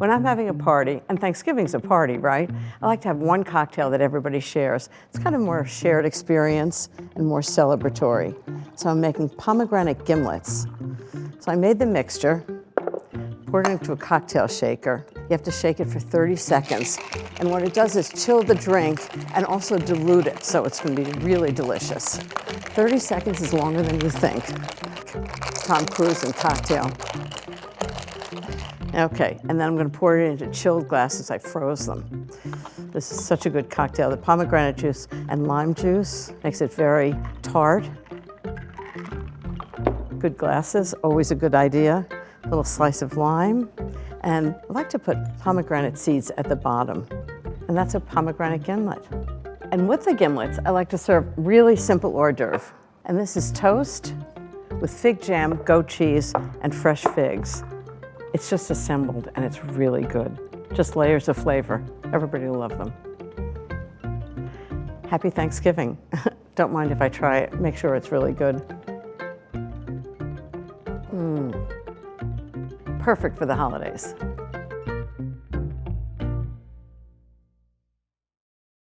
When I'm having a party, and Thanksgiving's a party, right? I like to have one cocktail that everybody shares. It's kind of more shared experience and more celebratory. So I'm making pomegranate gimlets. So I made the mixture, poured it into a cocktail shaker. You have to shake it for 30 seconds. And what it does is chill the drink and also dilute it, so it's going to be really delicious. 30 seconds is longer than you think. Tom Cruise and cocktail. Okay, and then I'm going to pour it into chilled glasses. I froze them. This is such a good cocktail. The pomegranate juice and lime juice makes it very tart. Good glasses, always a good idea. A little slice of lime. And I like to put pomegranate seeds at the bottom. And that's a pomegranate gimlet. And with the gimlets, I like to serve really simple hors d'oeuvre. And this is toast with fig jam, goat cheese, and fresh figs. It's just assembled, and it's really good. Just layers of flavor. Everybody will love them. Happy Thanksgiving. Don't mind if I try it. Make sure it's really good. Perfect for the holidays.